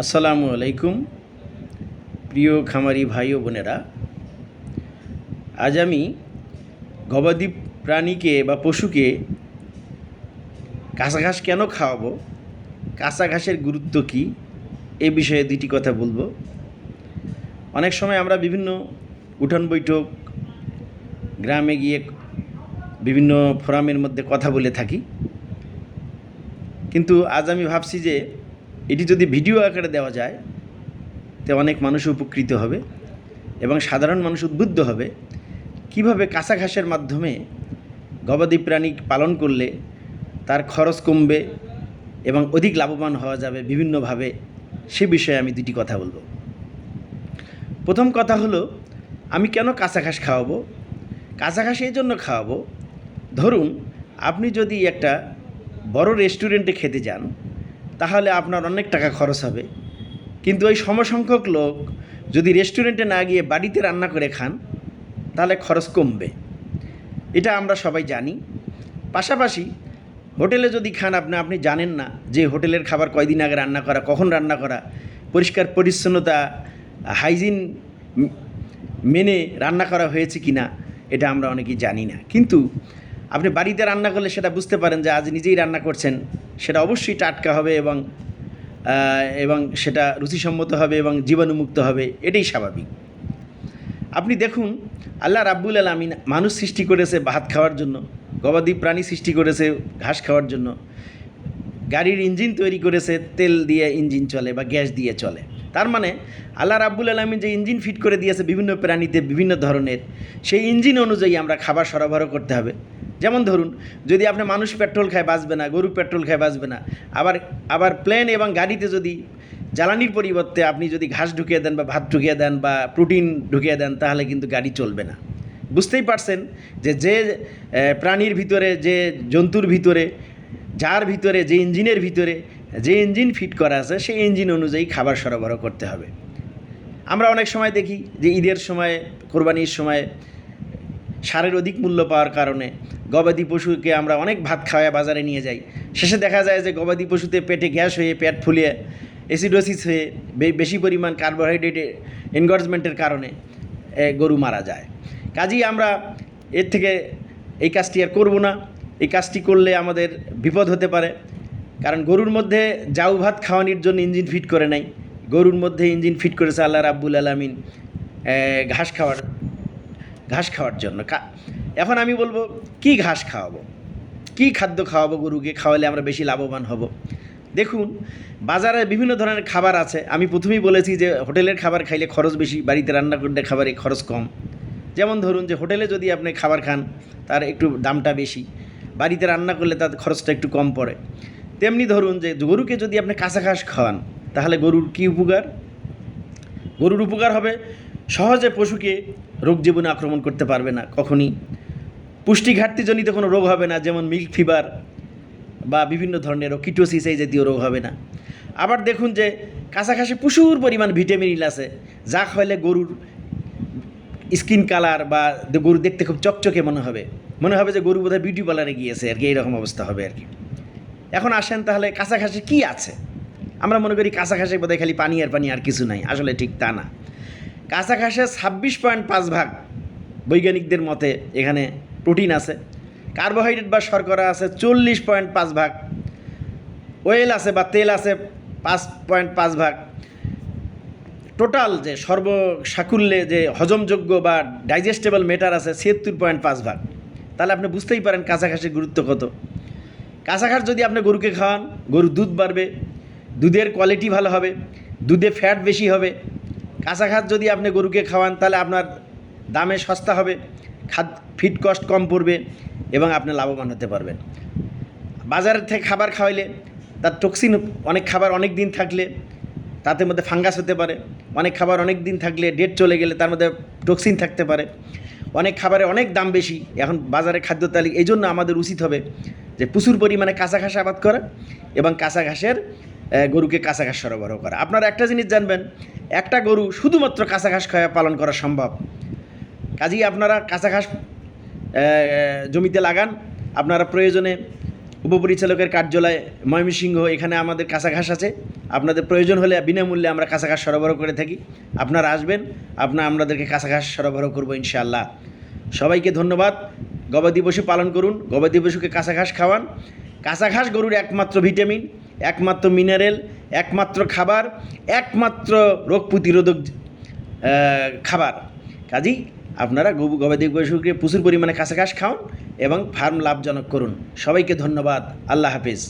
আসসালামু আলাইকুম প্রিয় খামারি ভাই ও বোনেরা। আজ আমি গবাদি প্রাণীকে বা পশুকে কাঁচা ঘাস কেন খাওয়াবো, কাঁচা ঘাসের গুরুত্ব কী, এ বিষয়ে দুটি কথা বলবো। অনেক সময় আমরা বিভিন্ন উঠান বৈঠক, গ্রামে গিয়ে বিভিন্ন ফোরামের মধ্যে কথা বলে থাকি, কিন্তু আজ আমি ভাবছি যে এটি যদি ভিডিও আকারে দেওয়া যায় তে অনেক মানুষ উপকৃত হবে এবং সাধারণ মানুষ উদ্বুদ্ধ হবে কিভাবে কাঁচা ঘাসের মাধ্যমে গবাদি প্রাণী পালন করলে তার খরচ কমবে এবং অধিক লাভবান হওয়া যাবে বিভিন্নভাবে। সে বিষয়ে আমি দুটি কথা বলবো। প্রথম কথা হলো, আমি কেন কাঁচা ঘাস খাওয়াবো। কাঁচা ঘাস এই জন্য খাওয়াবো, ধরুন আপনি যদি একটা বড় রেস্টুরেন্টে খেতে যান তাহলে আপনার অনেক টাকা খরচ হবে, কিন্তু ওই সমসংখ্যক লোক যদি রেস্টুরেন্টে না গিয়ে বাড়িতে রান্না করে খান তাহলে খরচ কমবে। এটা আমরা সবাই জানি। পাশাপাশি হোটেলে যদি খান আপনি জানেন না যে হোটেলের খাবার কয়দিন আগে রান্না করা, কখন রান্না করা, পরিষ্কার পরিচ্ছন্নতা, হাইজিন মেনে রান্না করা হয়েছে কি না, এটা আমরা অনেকেই জানি না। কিন্তু আপনি বাড়িতে রান্না করলে সেটা বুঝতে পারেন যে আজ নিজেই রান্না করছেন, সেটা অবশ্যই টাটকা হবে এবং সেটা রুচিসম্মত হবে এবং জীবাণুমুক্ত হবে, এটাই স্বাভাবিক। আপনি দেখুন, আল্লাহ রাব্বুল আলামিন মানুষ সৃষ্টি করেছে ভাত খাওয়ার জন্য, গবাদি প্রাণী সৃষ্টি করেছে ঘাস খাওয়ার জন্য, গাড়ির ইঞ্জিন তৈরি করেছে তেল দিয়ে ইঞ্জিন চলে বা গ্যাস দিয়ে চলে। তার মানে আল্লাহ রাব্বুল আলামিন যে ইঞ্জিন ফিট করে দিয়েছে বিভিন্ন প্রাণীতে বিভিন্ন ধরনের, সেই ইঞ্জিন অনুযায়ী আমরা খাবার সরবরাহ করতে হবে। যেমন ধরুন, যদি আপনি মানুষ পেট্রোল খায় বাঁচবে না, গরু পেট্রোল খায় বাঁচবে না। আবার প্লেন এবং গাড়িতে যদি জ্বালানির পরিবর্তে আপনি যদি ঘাস ঢুকিয়ে দেন বা ভাত ঢুকিয়ে দেন বা প্রোটিন ঢুকিয়ে দেন তাহলে কিন্তু গাড়ি চলবে না। বুঝতেই পারছেন যে প্রাণীর ভিতরে, যে জন্তুর ভিতরে, যার ভিতরে, যে ইঞ্জিনের ভিতরে যে ইঞ্জিন ফিট করা আছে সেই ইঞ্জিন অনুযায়ী খাবার সরবরাহ করতে হবে। আমরা অনেক সময় দেখি যে ঈদের সময়, কোরবানির সময় সারের অধিক মূল্য পাওয়ার কারণে গবাদি পশুকে আমরা অনেক ভাত খাওয়ায় বাজারে নিয়ে যাই। শেষে দেখা যায় যে গবাদি পশুতে পেটে গ্যাস হয়ে, পেট ফুলিয়ে, অ্যাসিডোসিস হয়ে, বেশি পরিমাণ কার্বোহাইড্রেট এনগর্জমেন্টের কারণে গরু মারা যায়। কাজেই আমরা এর থেকে এই কাজটি আর করব না। এই কাজটি করলে আমাদের বিপদ হতে পারে, কারণ গরুর মধ্যে জাউ ভাত খাওয়ানোর জন্য ইঞ্জিন ফিট করে নাই, গরুর মধ্যে ইঞ্জিন ফিট করেছে আল্লাহ রাব্বুল আলামিন ঘাস খাওয়ার জন্য। এখন আমি বলবো, কি ঘাস খাওয়াবো, কি খাদ্য খাওয়াবো গরুকে, খাওয়ালে আমরা বেশি লাভবান হব। দেখুন, বাজারে বিভিন্ন ধরনের খাবার আছে। আমি প্রথমেই বলেছি যে হোটেলের খাবার খাইলে খরচ বেশি, বাড়িতে রান্না করলে খাবারে খরচ কম। যেমন ধরুন যে হোটেলে যদি আপনি খাবার খান তার একটু দামটা বেশি, বাড়িতে রান্না করলে তার খরচটা একটু কম পড়ে। তেমনি ধরুন যে গরুকে যদি আপনি কাঁচা ঘাস খাওয়ান তাহলে গরুর কী উপকার? গরুর উপকার হবে, সহজে পশুকে রোগ জীবাণু আক্রমণ করতে পারবে না কখনই। পুষ্টি ঘাটতিজনিত কোনো রোগ হবে না, যেমন মিল্ক ফিভার বা বিভিন্ন ধরনের কিটোসিস এই জাতীয় রোগ হবে না। আবার দেখুন যে কাঁচা ঘাসে প্রচুর পরিমাণ ভিটামিন আছে, যা খাইলে গরুর স্কিন কালার বা গরু দেখতে খুব চকচকে মনে হবে যে গরু বোধহয় বিউটি পার্লারে গিয়েছে আর কি, এইরকম অবস্থা হবে আর কি। এখন আসেন তাহলে কাঁচা ঘাসে কী আছে? আমরা মনে করি কাঁচা ঘাসে বোধহয় খালি পানি আর পানি, আর কিছু নাই। আসলে ঠিক তা না। কাঁচা ঘাসে 26.5 ভাগ বৈজ্ঞানিকদের মতে এখানে প্রোটিন আছে, কার্বোহাইড্রেট বা শর্করা আছে 40.5 ভাগ, অয়েল আছে বা তেল আছে 5.5 ভাগ, টোটাল যে সর্বসাকুল্যে যে হজমযোগ্য বা ডাইজেস্টেবল ম্যাটার আছে 76.5 ভাগ। তাহলে আপনি বুঝতেই পারেন কাঁচা ঘাসের গুরুত্ব কত। কাঁচা ঘাস যদি আপনি গরুকে খাওয়ান, গরুর দুধ বাড়বে, দুধের কোয়ালিটি ভালো হবে, দুধে ফ্যাট বেশি হবে। কাঁচা ঘাস যদি আপনি গরুকে খাওয়ান তাহলে আপনার দামে সস্তা হবে, ফিড কস্ট কম পড়বে এবং আপনি লাভবান হতে পারবেন। বাজারের থেকে খাবার খাওয়াইলে তার টক্সিন, অনেক খাবার অনেক দিন থাকলে তাতে মধ্যে ফাঙ্গাস হতে পারে, অনেক খাবার অনেক দিন থাকলে ডেট চলে গেলে তার মধ্যে টক্সিন থাকতে পারে, অনেক খাবারের অনেক দাম বেশি এখন বাজারে খাদ্য তালিকা। এই জন্য আমাদের উচিত হবে যে প্রচুর পরিমাণে কাঁচা ঘাস আবাদ করা এবং কাঁচা ঘাসের গরুকে কাঁচা ঘাস সরবরাহ করা। আপনারা একটা জিনিস জানবেন, একটা গরু শুধুমাত্র কাঁচা ঘাস খাওয়া পালন করা সম্ভব। কাজেই আপনারা কাঁচা ঘাস জমিতে লাগান। আপনারা প্রয়োজনে উপপরিচালকের কার্যালয় ময়মনসিংহ, এখানে আমাদের কাঁচা ঘাস আছে। আপনাদের প্রয়োজন হলে বিনামূল্যে আমরা কাঁচা ঘাস সরবরাহ করে থাকি। আপনারা আসবেন, আমাদেরকে কাঁচা ঘাস সরবরাহ করবো ইনশাআল্লাহ। সবাইকে ধন্যবাদ। গবাদি পশু পালন করুন, গবাদি পশুকে কাঁচা ঘাস খাওয়ান। কাঁচা ঘাস গরুর একমাত্র ভিটামিন, একমাত্র মিনারেল, একমাত্র খাবার, একমাত্র রোগ প্রতিরোধক খাবার। কাজেই আপনারা গবাদি পশুকে প্রচুর পরিমাণে কাঁচা ঘাস খাওয়ান এবং ফার্ম লাভজনক করুন। সবাইকে ধন্যবাদ। আল্লাহ হাফেজ।